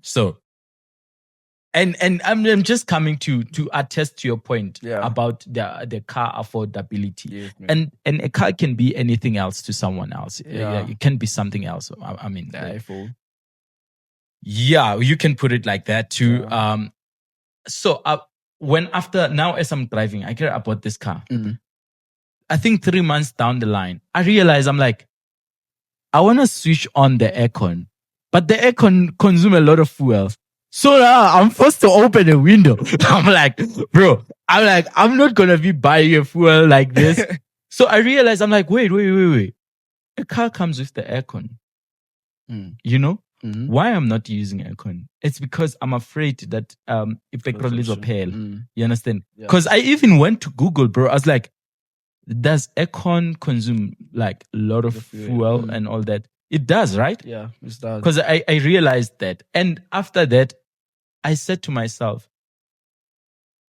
So, and I'm just coming to attest to your point about the car affordability. Yes, man. And a car can be anything else to someone else. Yeah, it can be something else. I mean, The iPhone. Yeah, you can put it like that too. Yeah. So as I'm driving, I care about this car. Mm. I think 3 months down the line, I realize I'm like, I want to switch on the aircon, but the aircon consume a lot of fuel. So now I'm forced to open a window. I'm like, bro, I'm not going to be buying a fuel like this. So I realized, I'm like, wait. A car comes with the aircon. You know? Mm-hmm. Why I'm not using aircon? It's because I'm afraid that if petrol is pale, you understand? Because I even went to Google, bro. I was like, does aircon consume like a lot of fuel and all that? It does, right? Yeah, it does. Because I realized that. And after that, I said to myself,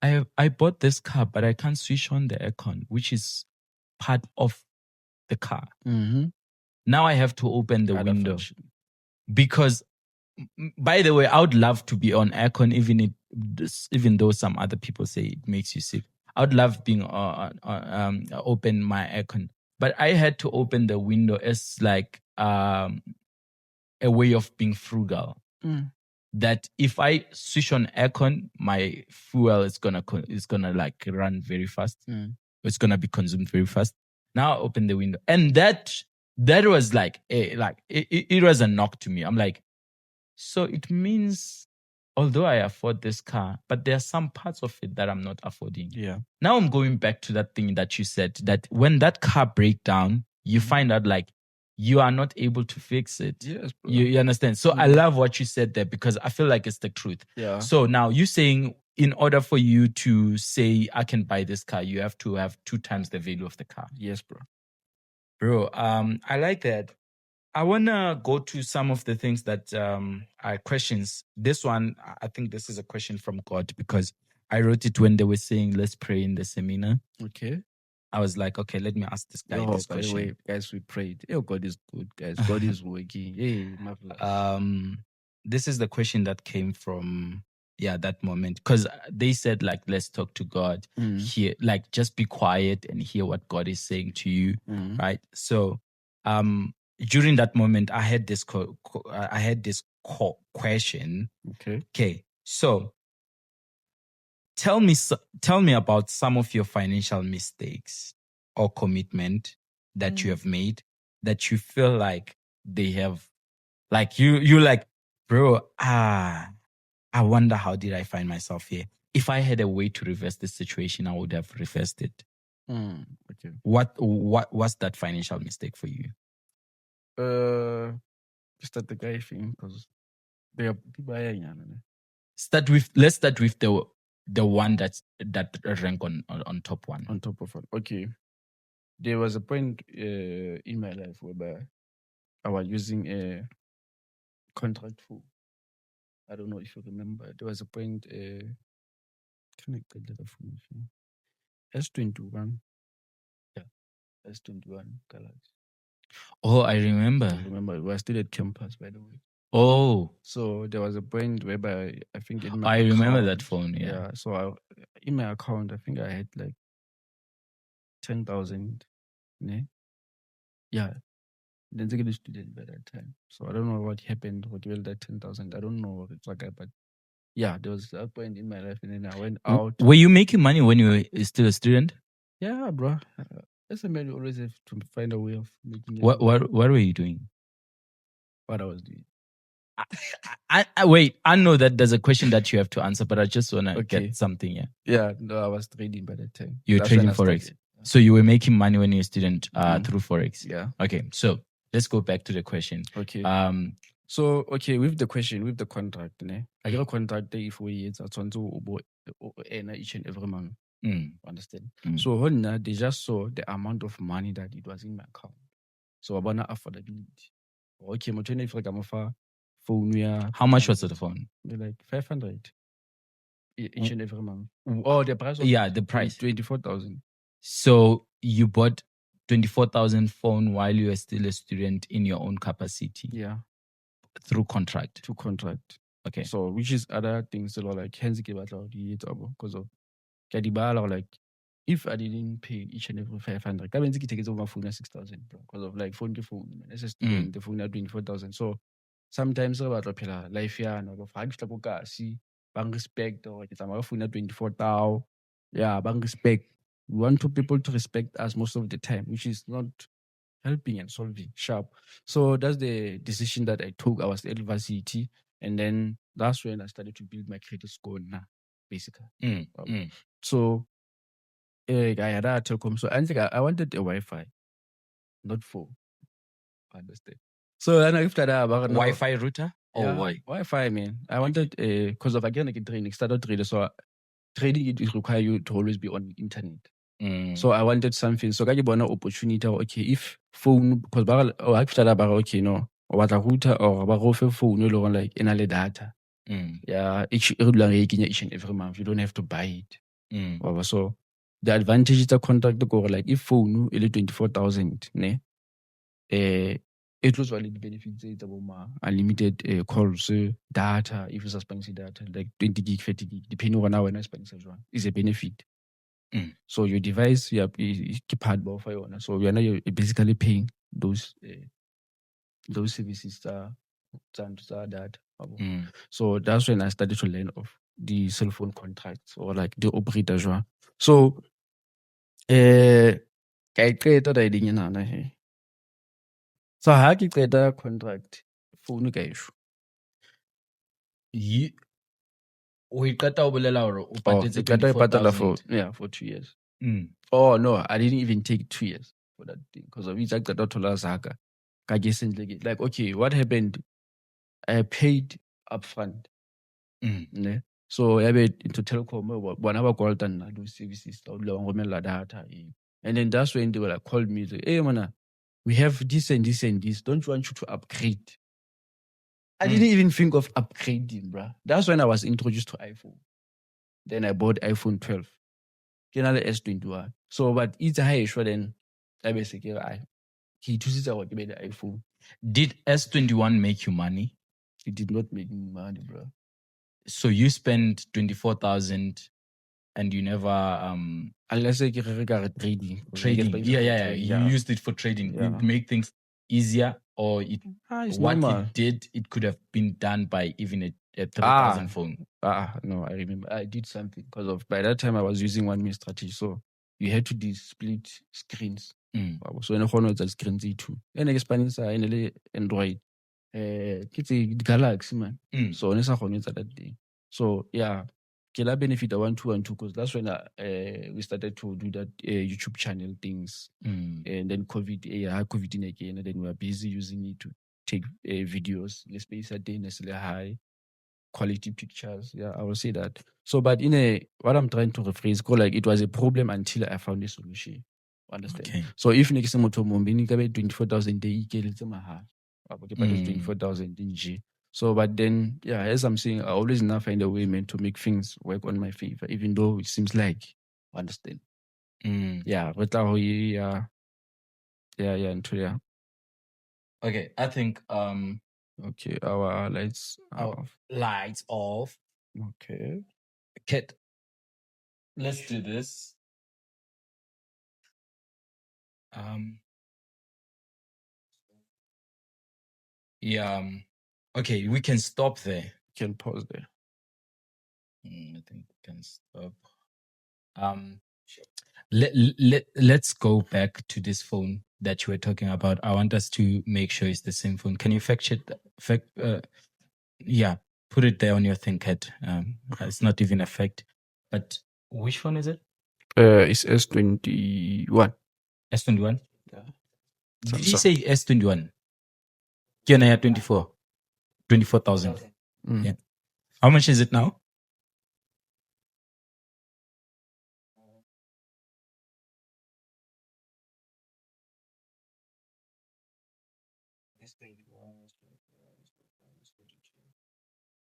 I bought this car, but I can't switch on the aircon, which is part of the car. Mm-hmm. Now I have to open the window. Because, by the way, I would love to be on aircon, even though some other people say it makes you sick. I would love being open my aircon, but I had to open the window as like a way of being frugal. That if I switch on aircon, my fuel is gonna like run very fast. It's gonna be consumed very fast. Now I open the window, and that was like it was a knock to me. I'm like, so it means, although I afford this car, but there are some parts of it that I'm not affording. Yeah. Now I'm going back to that thing that you said, that when that car breaks down, you find out like you are not able to fix it. Yes, bro. You understand? So I love what you said there because I feel like it's the truth. Yeah. So now you saying in order for you to say I can buy this car, you have to have 2 times the value of the car. Yes, bro. Bro, I like that. I want to go to some of the things that are questions. This one, I think this is a question from God because I wrote it when they were saying, let's pray in the seminar. Okay. I was like, okay, let me ask this guy this question. Wait, guys, we prayed. Oh, God is good, guys. God is working. Hey, marvelous. This is the question that came from, that moment. Because they said, like, let's talk to God. Hear, like, just be quiet and hear what God is saying to you, right? So, during that moment, I had this question. Okay. So, tell me about some of your financial mistakes or commitment that you have made that you feel like they have, like you like, bro. I wonder how did I find myself here. If I had a way to reverse this situation, I would have reversed it. Okay. What was that financial mistake for you? Just at the guy thing, because they are people. Let's start with the one that rank on top one. On top of one. Okay. There was a point in my life whereby I was using a contract for, I don't know if you remember. There was a point connected to the phone. S21. Yeah. S21 Galaxy. Oh, I remember. We were still at campus, by the way. Oh. So there was a point whereby I think in my I account, remember that phone, yeah. So in my account, I think I had like 10,000. Yeah. Then I was a student by that time. So I don't know what happened with that 10,000. I don't know what it's like, but yeah, there was a point in my life and then I went out. Were you making money when you were still a student? Yeah, bro. As a man, you always have to find a way of making it. What were you doing? What I was doing. I wait, I know that there's a question that you have to answer, but I just want to get something, yeah. Yeah, no, I was trading by that time. You were trading Forex. So you were making money when you were a student through Forex. Yeah. Okay, so let's go back to the question. Okay. So, with the question, with the contract, I get a contract if we it's each and every month. Understand? So they just saw the amount of money that it was in my account. So I want affordability. Okay, phone. How much was the phone? Like 500 each and every month. Oh, the price? The price. 24,000. So you bought 24,000 phone while you were still a student in your own capacity. Yeah. Through contract. Okay. So which is other things like hence because of like if I didn't pay each and every 500, I mean, take over phone at 6,000 because of like phone to phone. As a student, the phone at 24,000. So sometimes about life here, no, see, bank respect or it's a phone at 24,000. Yeah, bank respect. We want people to respect us most of the time, which is not helping and solving sharp. So that's the decision that I took. I was at varsity, and then that's when I started to build my credit score now, basically. So I had a telecom. So I wanted a Wi-Fi, not phone. Understand? So then after that, Wi-Fi router or Wi-Fi, man. I wanted because of again like trading, started trading. So trading it require you to always be on internet. So I wanted something. So I got an opportunity. Okay, if phone because after that, okay, no, or what a router or a phone, no, like in a data. Yeah, each and every month. You don't have to buy it. So the advantage is the contract go like if phone is 24,000, ne? It was valid benefits unlimited calls, data, if it's expensive data, like 20 gig, 30 gig, depending on how expensive one, is a benefit. So your device, is hardware for you. So you're basically paying those services that. So that's when I started to learn of the cell phone contracts or like the operators. So I created a idea. So how ke qeta contract phone ka issue. We qeta o bolela hore o patetse 24,000 for 2 years. Oh no, I didn't even take 2 years for that thing because of it. I got thola zaka. Like okay, what happened? I paid upfront. Ne? So I went into telecom. Whenever called and I do services, data. And then that's when they were like called me. Like, hey man, we have this and this and this. Don't want you to upgrade. I didn't even think of upgrading, bruh. That's when I was introduced to iPhone. Then I bought iPhone 12. Generally S21. So, but it's a high issue then. I basically, he chooses the iPhone. Did S21 make you money? It did not make me money, bro. So you spent 24,000 and you never unless I get trading. Yeah. You used it for trading. Yeah. It make things easier, or it's what normal. it did, it could have been done by even a 3,000 phone. No, I remember I did something because of by that time I was using one main strategy. So you had to do split screens. So in a it's screens E2. And expanding in Android. It's a Galaxy, man. So it's that day. So yeah, Killer benefit I want to because that's when we started to do that YouTube channel things. And then COVID in again, and then we were busy using it to take videos. Let's say it's a day necessarily high quality pictures. Yeah, I will say that. So, but what I'm trying to rephrase, like it was a problem until I found a solution. Understand? Okay. So if next time to Mombini 24,000 day, it's 24,000 in G. So, but then, yeah, as I'm saying, I always now find a way, man, to make things work on my favor, even though it seems like, understand? Yeah, but yeah. Okay, I think okay, our lights off. Lights off. Okay. Kit, let's do this. Yeah. Okay, we can stop there. Can pause there. I think we can stop. Let's go back to this phone that you were talking about. I want us to make sure it's the same phone. Can you fact check? Yeah, put it there on your ThinkPad. It's not even a fact. But which phone is it? It's S21. S21? Yeah. Did you say S21? Can I have 24? 24,000. Yeah. How much is it now?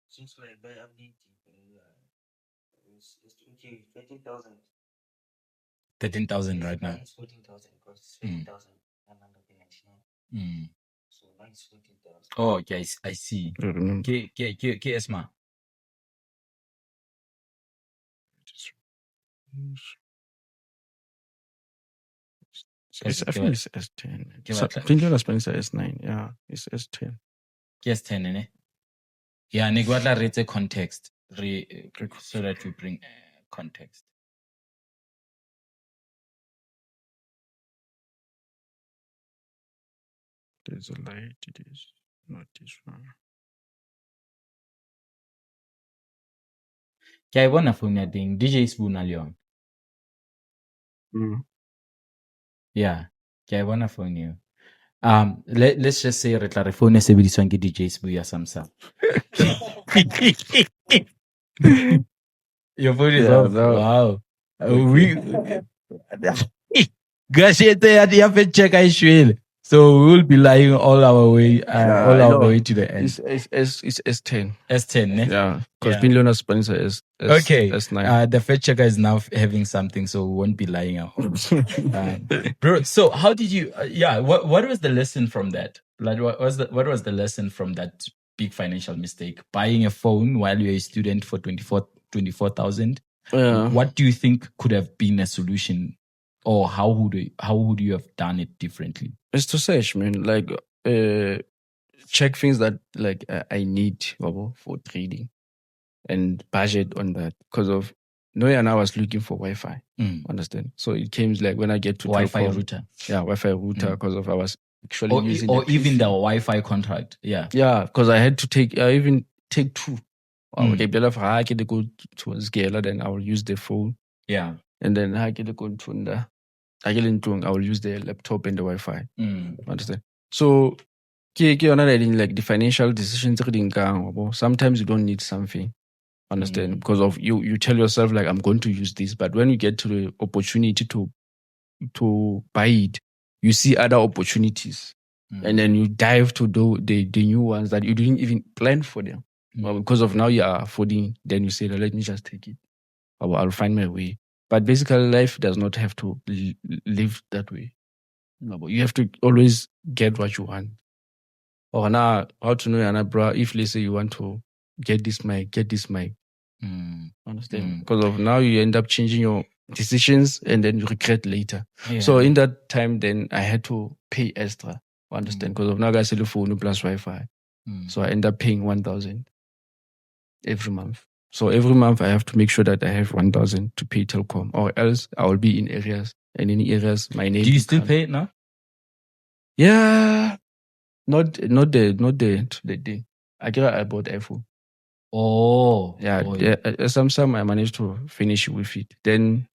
Since I buy update, it's 13,000. 13,000 right now. It's 14,000 because 13,999. So mine is 14,000. Oh, okay, I see. I remember. Ke Esma. I think it's S10. Ke batla- Pindlela Spencer S9. Yeah, it's S10. Ke S10 ne? Yeah, ne ke batla re etse context so that we bring context. There's a light. It is not this one. Ke a e bona phone ya teng DJ Spoon a le yona. Yeah, ke a e bona phone eo. Let's just say re tla re phone e sebediswang ke DJ Spoon ya Samsung. Your phone is Yeah, off. no. Wow. Okay. Gashete ya fact check I shwele. So we will be lying all our way to the end. It's S10. S10, ne? Yeah, because Yeah. Pindlela Spencer is Okay. S9. The fact checker is now having something, so we won't be lying at home. Bro, so how did you? What was the lesson from that? Like, what was the lesson from that big financial mistake? Buying a phone while you're a student for 24,000. Yeah. What do you think could have been a solution, or how would you have done it differently? It's to search, man. Like, check things that like I need for trading, and budget on that. Because of Noya and I was looking for Wi-Fi. Understand? So it came like when I get to Wi-Fi Telkom, router, yeah, Wi-Fi router. Because of I was actually using or the even the PC. Wi-Fi contract. Yeah. Yeah, because I had to take even take two. Mm. Okay, I can go to Zgela, then I will use the phone, Yeah. and then I can go to I will use the laptop and the Wi-Fi. Understand? So, like the financial decisions, sometimes you don't need something. Understand? Because of you tell yourself like I'm going to use this, but when you get to the opportunity to buy it, you see other opportunities, and then you dive to the new ones that you didn't even plan for them. Well, because of now you are affording, then you say, let me just take it. I'll find my way. But basically, life does not have to live that way. No, but you have to always get what you want. Or now, how to know, bro, if let's say you want to get this mic. Understand? Because of now, you end up changing your decisions and then you regret later. Yeah. So in that time, then I had to pay extra. Understand? Because of now, I got a phone plus Wi-Fi. So I end up paying 1,000 every month. So every month I have to make sure that I have 1,000 to pay Telkom, or else I will be in areas, and in areas my name. Do you still pay it now? Yeah, not the day. I bought iPhone. Oh, Yeah, Samsung I managed to finish with it. Then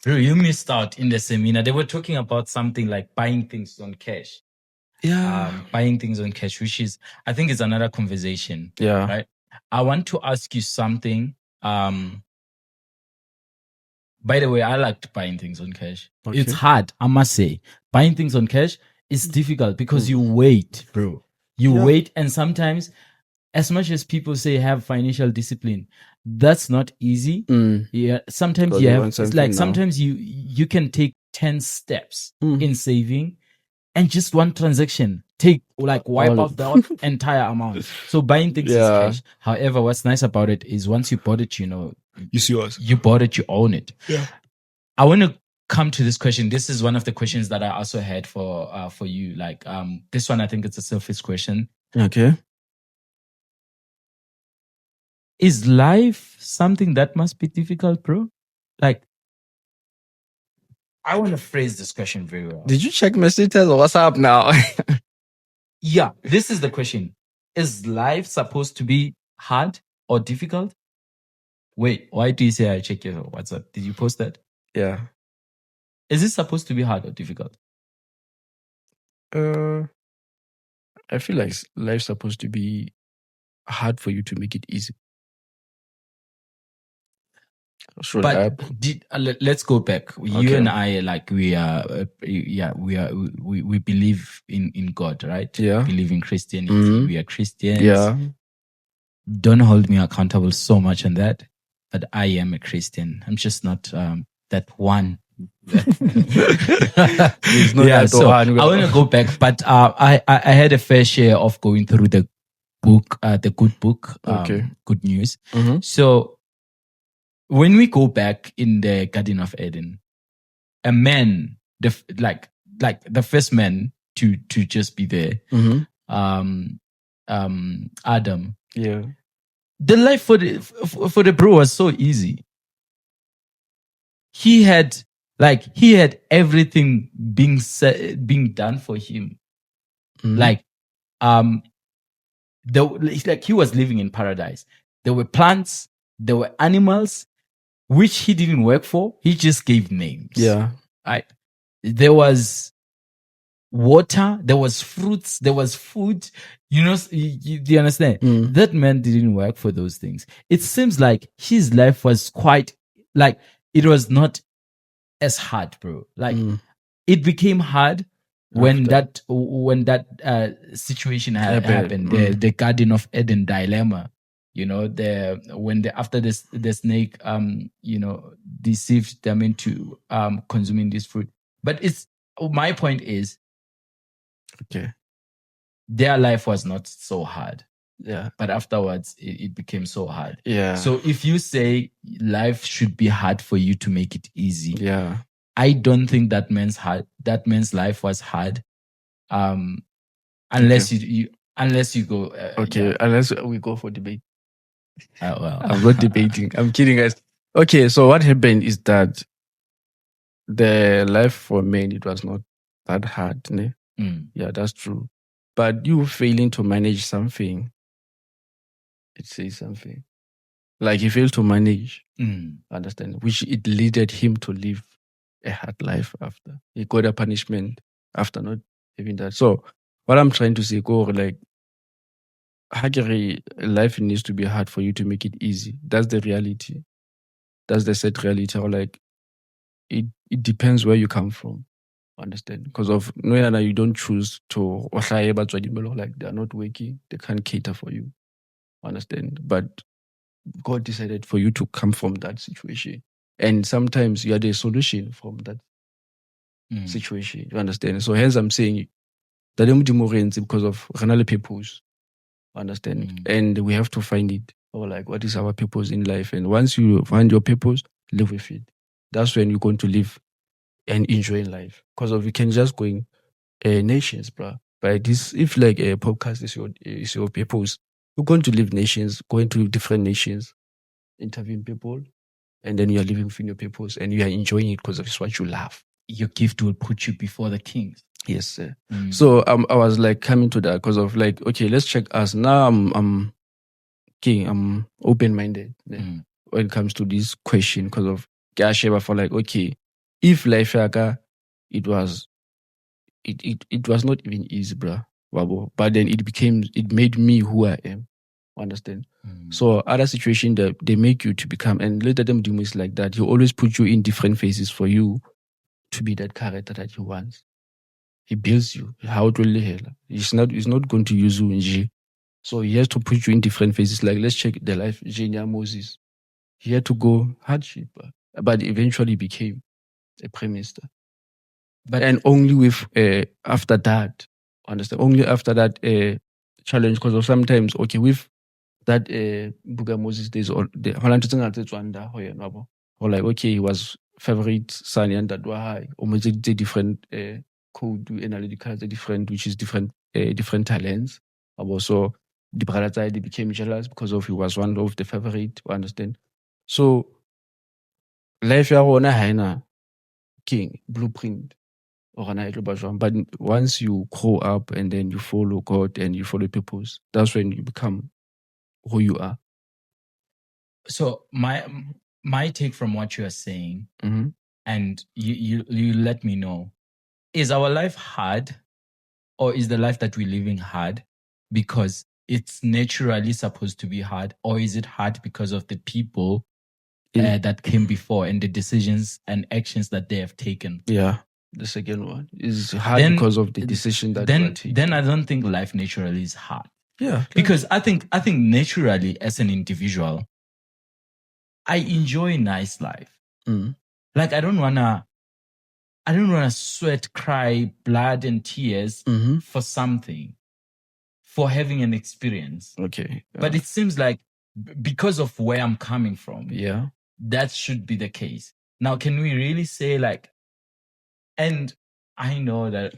bro, you missed out in the seminar. They were talking about something like buying things on cash. Yeah, buying things on cash, which is, I think, it's another conversation. Yeah. Right. I want to ask you something. By the way, I liked buying things on cash. Okay. It's hard, I must say. Buying things on cash is difficult because you wait, bro. You wait, and sometimes, as much as people say have financial discipline, that's not easy. Yeah, sometimes you have. It's like sometimes you can take 10 steps in saving, and just one transaction wipe off the entire amount. So buying things is cash. However, what's nice about it is once you bought it, it's yours. You bought it, you own it. Yeah. I want to come to this question. This is one of the questions that I also had for you. Like this one, I think it's a surface question. Okay. Is life something that must be difficult, bro? Like, I want to phrase this question very well. Did you check my status or what's up now? Yeah, this is the question. Is life supposed to be hard or difficult? Wait, why do you say I check your WhatsApp? Did you post that? Yeah. Is it supposed to be hard or difficult? I feel like life's supposed to be hard for you to make it easy. Let's go back. You and I, like, we believe in God, right? Yeah. We believe in Christianity. We are Christians. Yeah. Don't hold me accountable so much on that, but I am a Christian. I'm just not that one It's not Yeah, that so I one. want to go back, but I had a fair share of going through the book, the good book, Okay. Good News. Mhm. So when we go back in the Garden of Eden, a man, like the first man to just be there, Mhm. Adam. Yeah. The life for the bro was so easy. He had everything being done for him. Mhm. Like it's like he was living in paradise. There were plants, there were animals, which he didn't work for. He just gave names. Yeah. Right. There was water, there was fruits, there was food. You know, do you understand? Mm. That man didn't work for those things. It seems like his life was quite like it was not as hard, bro. Like Mm. it became hard when After. that situation happened. Mm. The Garden of Eden dilemma. You know, after the snake deceived them into consuming this fruit. But my point is Okay. their life was not so hard. Yeah. But afterwards it became so hard. Yeah. So if you say life should be hard for you to make it easy, Yeah. I don't think that man's life was hard. Unless you go Okay. yeah. Unless we go for debate. Well. I'm not debating. I'm kidding, guys. Okay, so what happened is that the life for men, it was not that hard. Ne? Mm. Yeah, that's true. But you failing to manage something, it says something. Like he failed to manage, understand, which it leaded him to live a hard life after. He got a punishment after not having that. So what I'm trying to say, like, life needs to be hard for you to make it easy. That's the reality. That's the sad reality. Or like, it depends where you come from. Understand? Because of no, you don't choose to like they are not working, they can't cater for you. Understand? But God decided for you to come from that situation. And sometimes you are the solution from that situation. You understand? So hence I'm saying that because of renal purpose. Understand? And we have to find it. Or like, what is our purpose in life? And once you find your purpose, live with it. That's when you're going to live and enjoy life. Because of you can just go in nations, bro. But this, if like a podcast is your purpose, you're going to live nations, going to different nations, interviewing people, and then you are living within your purpose and you are enjoying it because it's what you love. Your gift will put you before the kings. Yes, sir. So I was like coming to that because of like, okay, let's check us. Now I'm king, I'm open-minded when it comes to this question because of for like, okay, if life it was not even easy, bro. But then it made me who I am. Understand? So other situation that they make you to become, and later them do is like that. He always put you in different phases for you to be that character that he wants. He builds you. How to live. He's not going to use you in G. So he has to put you in different phases. Like let's check the life Genia Moses. He had to go hardship, but eventually became a prime minister. And only with after that, understand? Only after that challenge, because of sometimes with that Buga Moses days or the Holland or like he was favorite son and that were high or the different code analytical different which is different talents. Also the brother they became jealous because of he was one of the favorite, understand? So life ya king blueprint. But once you grow up and then you follow God and you follow purpose, that's when you become who you are. So my take from what you are saying, and you let me know, is our life hard, or is the life that we're living hard because it's naturally supposed to be hard, or is it hard because of the people that came before and the decisions and actions that they have taken? Yeah. The second one is hard because of the decision that then I don't think life naturally is hard. Yeah. Because I think naturally as an individual, I enjoy nice life. Like I don't wanna I don't want to sweat, cry, blood and tears for something, for having an experience. Okay. But it seems like because of where I'm coming from, yeah, that should be the case. Now, can we really say like, and I know that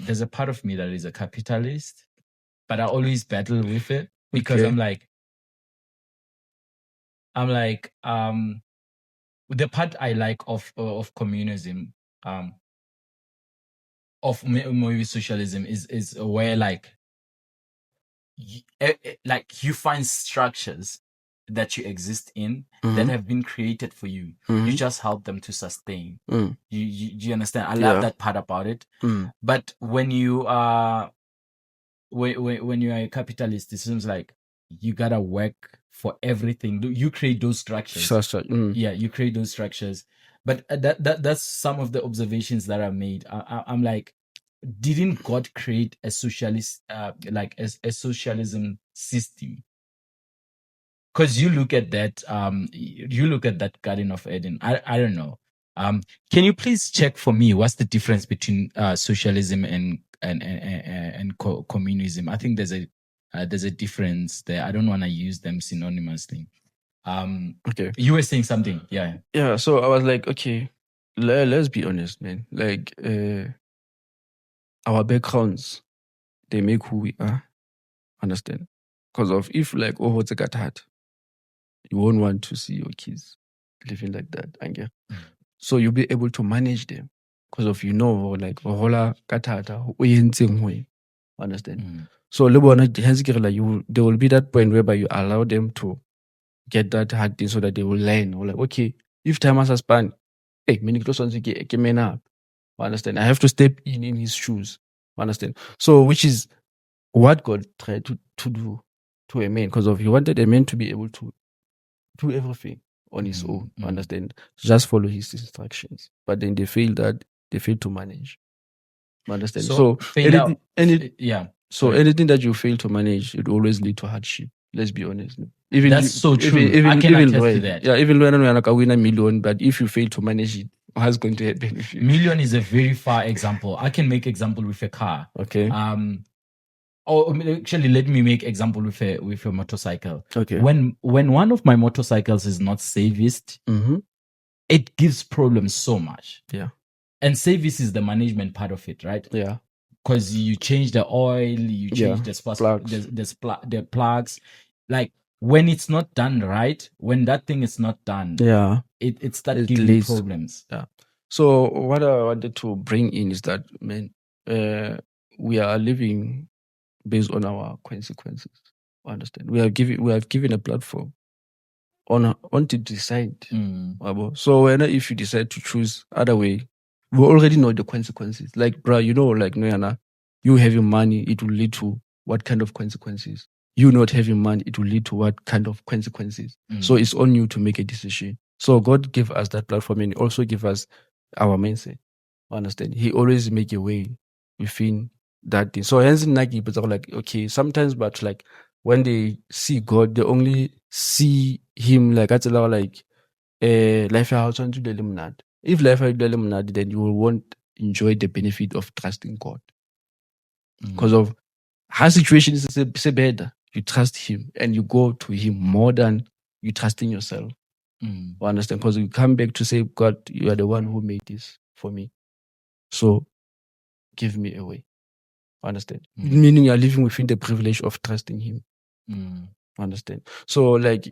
there's a part of me that is a capitalist, but I always battle with it because Okay. I'm like, the part I like of communism, of maybe socialism is where like you find structures that you exist in that have been created for you. You just help them to sustain. You understand? I love that part about it. But when you are when you are a capitalist, it seems like you gotta work for everything. You create those structures. Yeah, you create those structures. But that's some of the observations that are made. I'm like, didn't God create a socialist, like a socialism system? Because you look at that, Garden of Eden. I don't know. Can you please check for me what's the difference between socialism and communism? I think there's a difference there. I don't want to use them synonymously. Okay. You were saying something, yeah. Yeah. So I was like, okay, let's be honest, man. Like, our backgrounds, they make who we are. Understand? Because of if like what's a cat, you won't want to see your kids living like that. Ange. So you'll be able to manage them because of like hola katata understand. So there will be that point whereby you allow them to get that hard thing so that they will learn. Or like, okay, if time has span, hey, understand? I have to step in his shoes. Understand? So which is what God tried to do to a man, because of he wanted a man to be able to do everything on his own. Understand? Just follow his instructions. But then they fail to manage. Understand? So anything that you fail to manage, it always lead to hardship. Let's be honest. That's so true. I can attest to that. Yeah, even when we are like, win $1 million, but if you fail to manage it, what's going to happen? Million is a very far example. I can make example with a car. Okay. Actually, let me make example with a motorcycle. Okay. When one of my motorcycles is not serviced, it gives problems so much. Yeah. And service is the management part of it, right? Yeah. Because you change the oil, you change the plugs. Like when it's not done right, when that thing is not done, it starts giving you problems. Yeah. So what I wanted to bring in is that, man, we are living based on our consequences. Understand? We have given a platform on to decide. So if you decide to choose other way, we already know the consequences. Like, bro, like Noyana, you having money, it will lead to what kind of consequences? You not having money, it will lead to what kind of consequences? So it's on you to make a decision. So God gave us that platform and also give us our mindset. Understand? He always make a way within that thing. So hence Nike, but like, okay, sometimes, but like when they see God, they only see him like life to the lemonade. If life is the lemonade, then you won't enjoy the benefit of trusting God. Because of her situation is better. You trust him and you go to him more than you trusting yourself. Understand? Because you come back to say, God, you are the one who made this for me. So give me a way. Understand? Meaning you are living within the privilege of trusting him. Understand? So like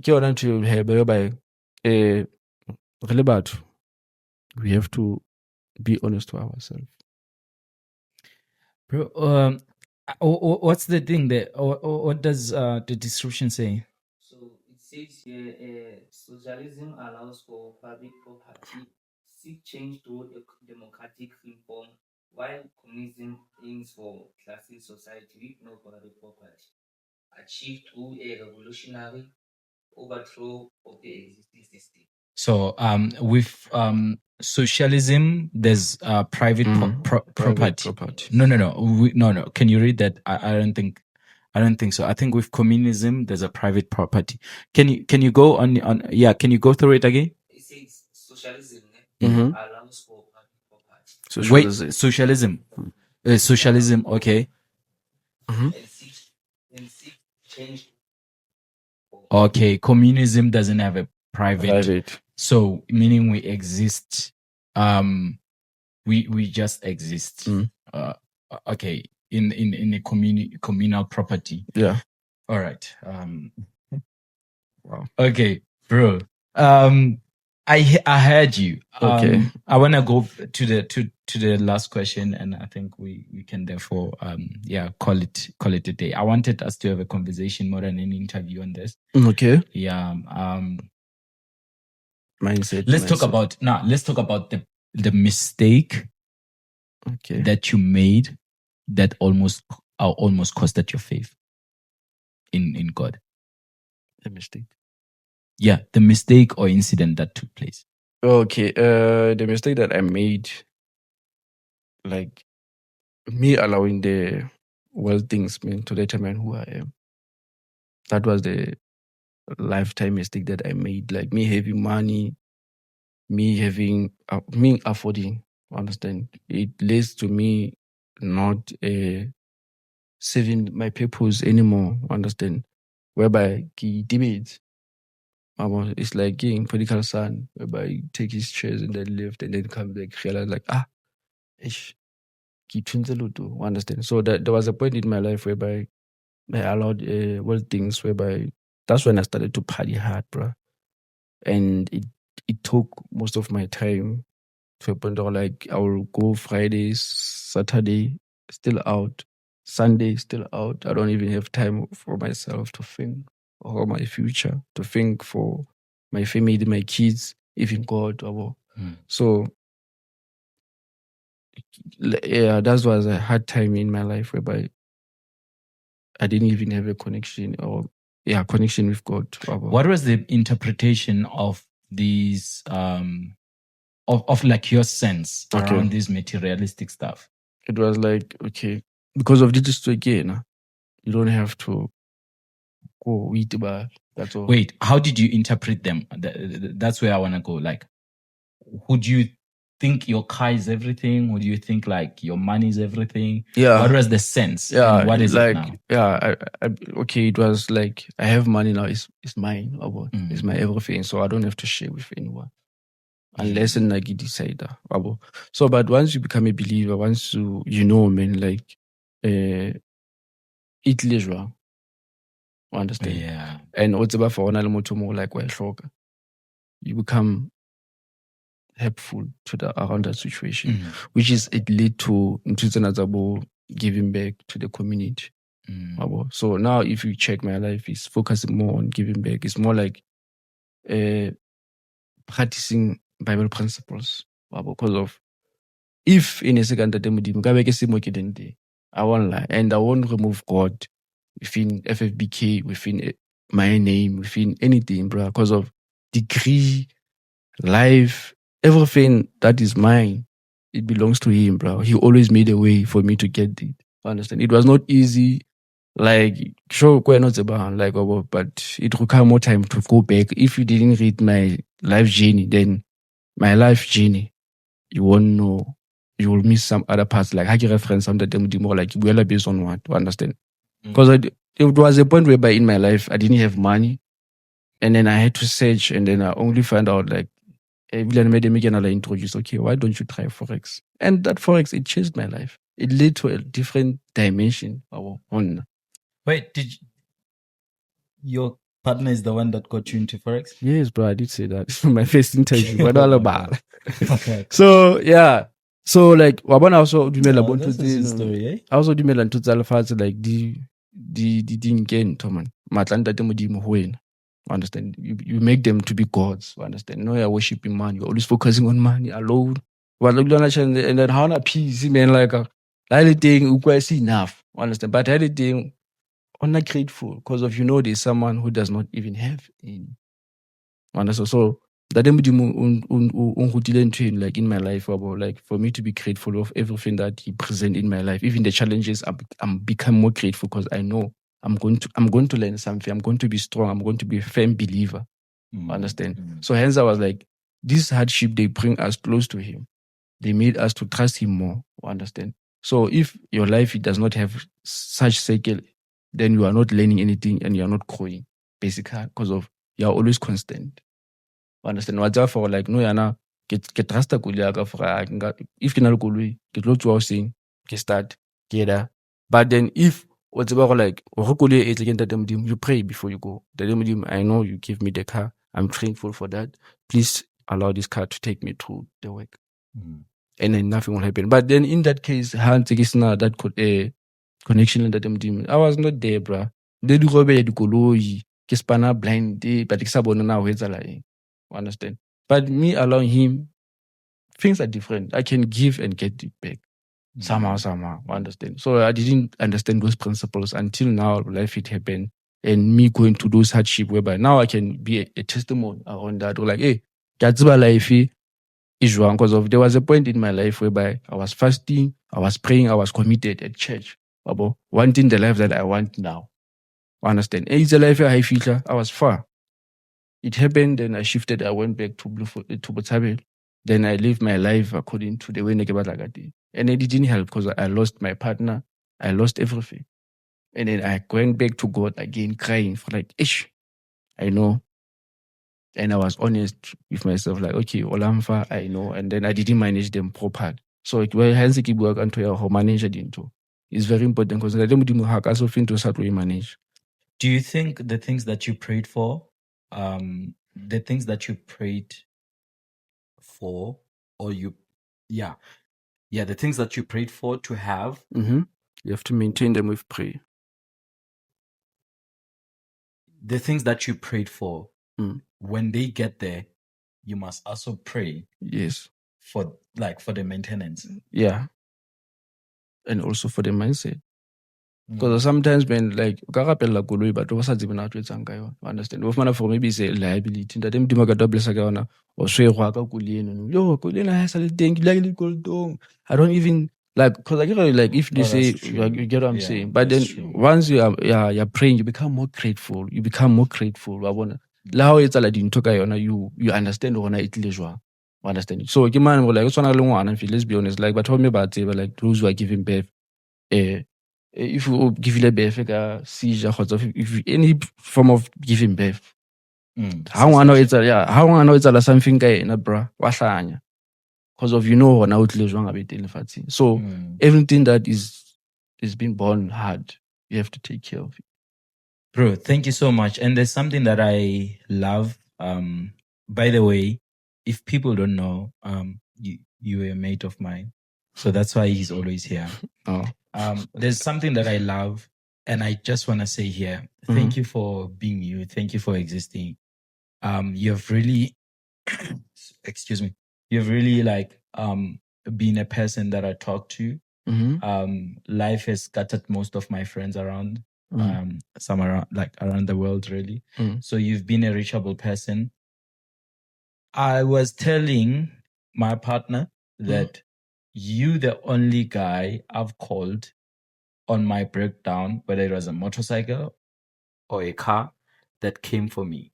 we have to be honest to ourselves. Bro, what's the thing that what does the description say? So it says here, socialism allows for public property, seek change toward a democratic reform, while communism aims for classist society with no public property, achieved through a revolutionary overthrow of the existing system. So with socialism, there's private property. No. Can you read that? I don't think so. I think with communism, there's a private property. Can you go on? Yeah, can you go through it again? It says socialism allows for public property. Socialism. Wait, socialism. Socialism, okay. And six change. Okay, communism doesn't have a Private. so meaning we exist. We just exist. Okay, in a communal property. Yeah. All right. Wow. Okay, bro. I heard you. Okay. I want to go to the last question, and I think we can therefore call it a day. I wanted us to have a conversation more than an interview on this. Okay. Yeah. Mindset. Let's talk about the mistake that you made that almost costed your faith in God. The mistake. Yeah, the mistake or incident that took place. Okay. The mistake that I made, like me allowing the world things to determine who I am. That was the lifetime mistake that I made. Like me having money, me affording. Understand? It leads to me not serving my purpose anymore. Understand? Whereby he debates. It's like getting political son, whereby you take his chairs and then lift and then come back, realize like, keep to understand. So that there was a point in my life whereby I allowed world things, whereby that's when I started to party hard, bro. And it took most of my time to a point where like I will go Fridays, Saturday, still out, Sunday, still out. I don't even have time for myself to think or my future, to think for my family, my kids, even God. So, yeah, that was a hard time in my life whereby I didn't even have a connection with God. What was the interpretation of these, of like your sense around this materialistic stuff? It was like, okay, because of this again, you don't have to go eat about. That's all. Wait, how did you interpret them? That's where I want to go. Like, who do you think your car is everything? Or do you think like your money is everything? Yeah. What was the sense? Yeah. And what is like, it now? Yeah. Okay. It was like, I have money now. It's mine. It's my everything. So I don't have to share with anyone. Unless you decide that. So, but once you become a believer, once you know, man, like, it is wrong. Understand? Yeah. And what's about for one more like you become helpful to around that situation, which is it lead to giving back to the community. So now if you check my life, it's focusing more on giving back. It's more like practicing Bible principles. Because of if in a second I won't lie and I won't remove God within FFBK, within my name, within anything, bro. Because of degree, life, everything that is mine, it belongs to him, bro. He always made a way for me to get it. Understand? It was not easy. Like, sure, but it required more time to go back. If you didn't read my life journey, then my life journey, you won't know. You will miss some other parts. Like, how can reference something more like we are based on what to understand? Because it was a point whereby in my life I didn't have money, and then I had to search, and then I only found out like, introduce. Okay, why don't you try Forex? And that Forex, it changed my life. It led to a different dimension. Wait, your partner is the one that got you into Forex? Yes, bro, I did say that. My first interview. But all about. So yeah. So like Wabana also do story, eh? I also do like the didn't man. Matlanta temudimo when. Understand? You make them to be gods. Understand? No, you're worshiping money. You're always focusing on money alone. And then how na peace, man, like anything see enough. Understand? But anything I'm not grateful because of there's someone who does not even have any. Understand? So that like in my life about like for me to be grateful of everything that he present in my life, even the challenges, I'm become more grateful because I know I'm going to learn something. I'm going to be strong. I'm going to be a firm believer. Understand? So hence I was like, this hardship, they bring us close to him. they made us to trust him more. Understand? So if your life it does not have such cycle, then you are not learning anything and you are not growing, basically, because of you are always constant. Understand? What's for like no yana get trust a koloi yaka for if you na le koloi ke tlo tswa hoseng ke start ke da. But then if what's about like you pray before you go. I know you give me the car. I'm thankful for that. Please allow this car to take me to the work. And then nothing will happen. But then in that case, that connection in that I was not there, bruh. They do go the koloi, ke spana blind, but it's about now. Understand? But me allowing him, things are different. I can give and get it back. Somehow, understand? So I didn't understand those principles until now. Life it happened, and me going to those hardship whereby now I can be a testimony around that. Or like, hey, that's my life is wrong because of there was a point in my life whereby I was fasting, I was praying, I was committed at church about wanting the life that I want now. Understand? And it's a life I feel I was far. It happened, then I shifted. I went back to Botshabelo. Then I lived my life according to the way Nekebalagati. And it didn't help because I lost my partner. I lost everything. And then I went back to God again, crying for like, ish, I know. And I was honest with myself, like, okay, Olamfa, I know. And then I didn't manage them properly. So it was hands keep work until your manager didn't. It's very important because I don't also think to start to manage. Do you think the things that you prayed for, the things that you prayed for, or the things that you prayed for to have, you have to maintain them with prayer. The things that you prayed for, when they get there, you must also pray. Yes. For the maintenance. Yeah. And also for the mindset. Because sometimes when like karapella koloi but o sa tsebana tlo etsang ka yona, understand? O fumana for maybe say liability ntate modimo ka double sa ka yona o se go ka koloi eno yo koloi ena ha sa le teng like le kolotong. I don't even like because like if they say you get what I'm saying, but then once you are praying, you become more grateful. Wa bona la ho etsa la dintho ka yona you understand hona e tle jwang. Understand? So ke man like o tswana le ngwana let's be honest, like but me ba tseba like those who are giving birth if you give a birth like a seizure if any form of giving birth how I know it's something ka ena bra wa hlanya because of hona o tle jwang a bete lefatsheng. So everything that is being born hard, you have to take care of it. Bro, thank you so much. And there's something that I love. By the way, if people don't know, you were a mate of mine, so that's why he's always here. There's something that I love, and I just want to say here, thank you for being you. Thank you for existing. You've really, excuse me, you've really like been a person that I talk to. Life has scattered most of my friends around, some around the world, really. So you've been a reachable person. I was telling my partner that you the only guy I've called on my breakdown, whether it was a motorcycle or a car, that came for me.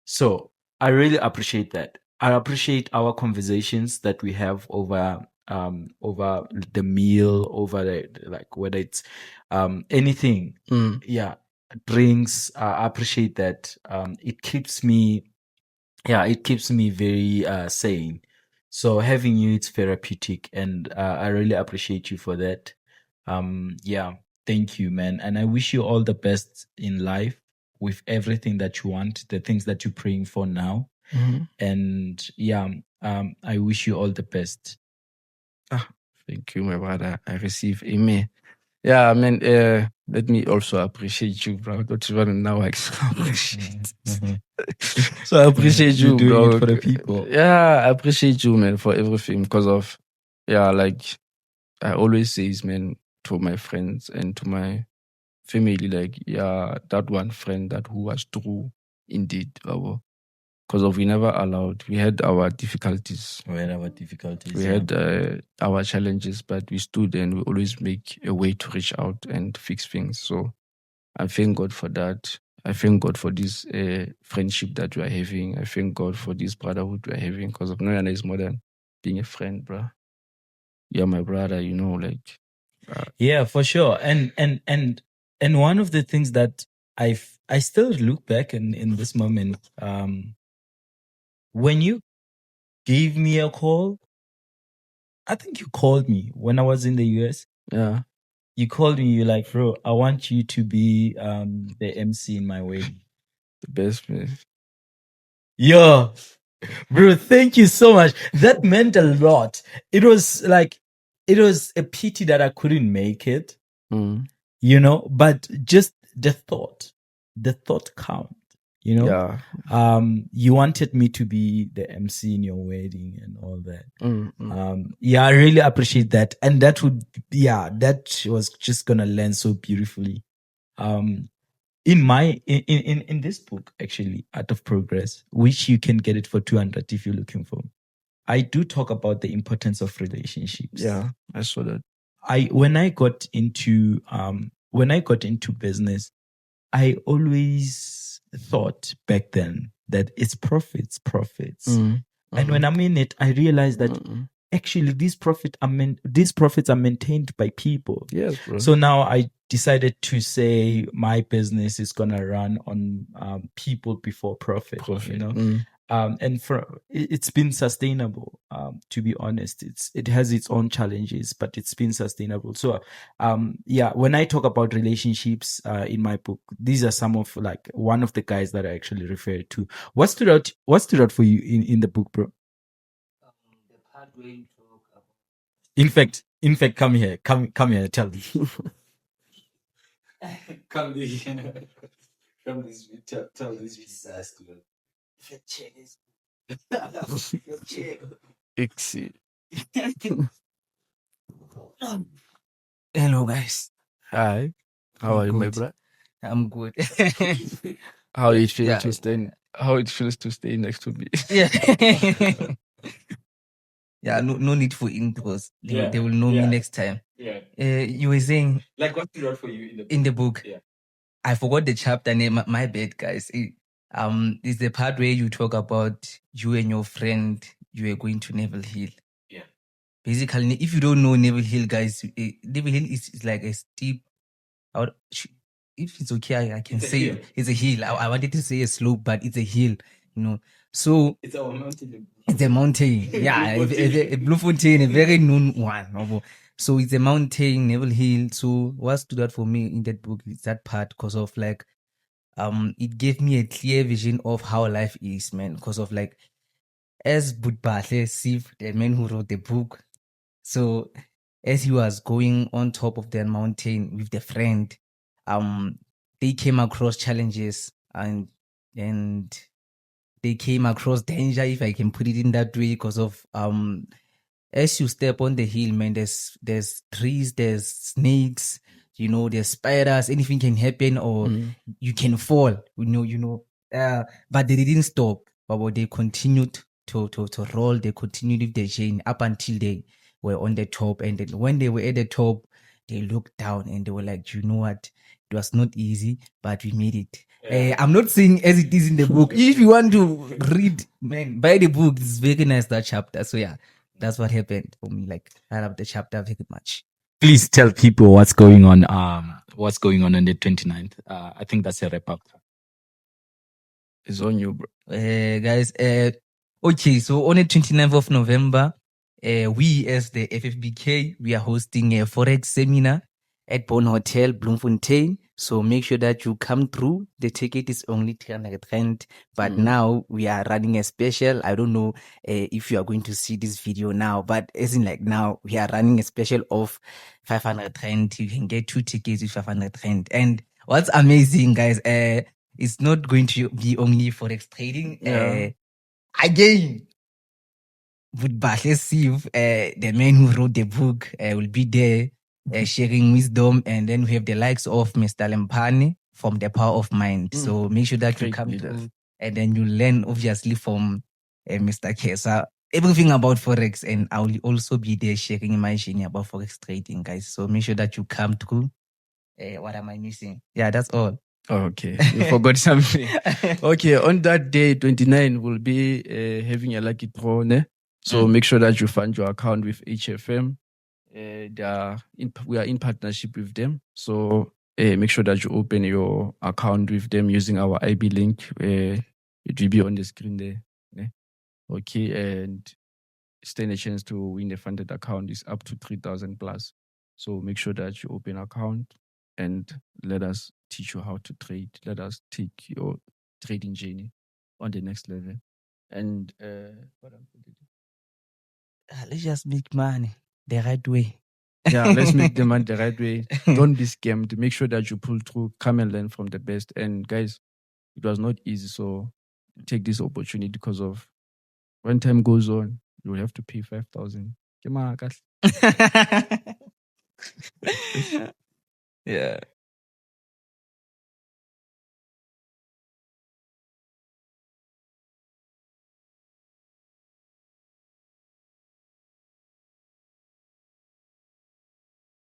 So I really appreciate that. I appreciate our conversations that we have over the meal, over whether it's anything, drinks. I appreciate that. It keeps me very sane. So having you, it's therapeutic, and I really appreciate you for that. Thank you, man. And I wish you all the best in life with everything that you want, the things that you're praying for now. And I wish you all the best. Thank you, my brother. I receive amen. Yeah, I mean, let me also appreciate you, bro. Don't you want to now appreciate? So I appreciate you, doing bro. it for the people. Yeah, I appreciate you, man, for everything because of, like I always say, man, to my friends and to my family, like, that one friend that who was true indeed, because of we never allowed. We had our difficulties. We had our challenges, but we stood and we always make a way to reach out and fix things. So I thank God for that. I thank God for this friendship that we are having. I thank God for this brotherhood we are having because of Noyana is more than being a friend, bro. You're my brother, like. Yeah, for sure. And one of the things that I still look back in this moment, when you gave me a call, I think you called me when I was in the US. Yeah. You called me, you're like, bro, I want you to be the MC in my wedding. The best, man. Yo, bro, thank you so much. That meant a lot. It was a pity that I couldn't make it, but just the thought count, Yeah. You wanted me to be the MC in your wedding and all that. I really appreciate that. And that was just gonna land so beautifully. In this book, actually, Art of Progress, which you can get it for 200 if you're looking for, I do talk about the importance of relationships. Yeah, I saw that. When I got into business, I always thought back then that it's profits. And when I'm in it, I realized that actually these profits are maintained by people. Yes, bro. So now I decided to say my business is gonna run on people before profit. And it's been sustainable. To be honest, it has its own challenges, but it's been sustainable. So, when I talk about relationships in my book, these are some of one of the guys that I actually refer to. What stood out for you in the book, bro? The part where you talk about. In fact, come here, tell me. Come here. Tell this disaster. Hello, guys. Hi. How are you, my brother? I'm good. How it feels to stay? How it feels to stay next to me? Yeah. Yeah. No need for intros. They will know me next time. Yeah. You were saying what stood out for you in the book? Yeah. I forgot the chapter name. My bad, guys. It's the part where you talk about you and your friend. You are going to Neville Hill. Yeah. Basically, if you don't know Neville Hill, guys, Neville Hill is like a steep. If it's okay, I can say it's a hill. I wanted to say a slope, but it's a hill. So it's our mountain. It's a mountain. Yeah, a Bloemfontein, a very known one. So it's a mountain, Neville Hill. So what stood out for me in that book is that part because of it gave me a clear vision of how life is, man. Because of as Budbahle Siv, the man who wrote the book. So as he was going on top of that mountain with the friend, they came across challenges and they came across danger, if I can put it in that way, because of as you step on the hill, man, there's trees, there's snakes, there's spiders, anything can happen, or you can fall, but they didn't stop, but they continued to roll, they continued with the journey up until they were on the top. And then when they were at the top, they looked down and they were like, you know what, it was not easy, but we made it. I'm not saying as it is in the book. If you want to read, man, buy the book. It's very nice, that chapter. So yeah, that's what happened for me. I love the chapter very much. Please tell people what's going on on the 29th. I think that's a wrap up. It's on you, bro. Guys, okay, so on the 29th of November, we as the FFBK, we are hosting a Forex seminar at Bon Hotel, Bloemfontein. So make sure that you come through. The ticket is only 300 rand, but now we are running a special. I don't know if you are going to see this video now, but as in now we are running a special of 500 rand. You can get 2 tickets with 500 rand. And what's amazing, guys, it's not going to be only Forex trading. Again, Budbahle Siv, the man who wrote the book, will be there. Sharing wisdom, and then we have the likes of Mr. Lempane from The Power of Mind. So make sure that you come through, and then you learn obviously from Mr. Kesa everything about Forex, and I will also be there sharing my journey about Forex trading, guys. So make sure that you come through. What am I missing? Yeah, that's all. Okay, you forgot something. Okay, on that day, 29, we'll be having a lucky draw. So make sure that you fund your account with HFM. We are in partnership with them. So make sure that you open your account with them using our IB link. It will be on the screen there. Okay, and stand a chance to win the funded account is up to 3,000 plus. So make sure that you open an account and let us teach you how to trade. Let us take your trading journey on the next level. And what else did you do? Let's just make money the right way. Yeah, let's make the money the right way. Don't be scammed. Make sure that you pull through, come and learn from the best. And guys, it was not easy. So take this opportunity because of when time goes on, you will have to pay 5,000. Yeah.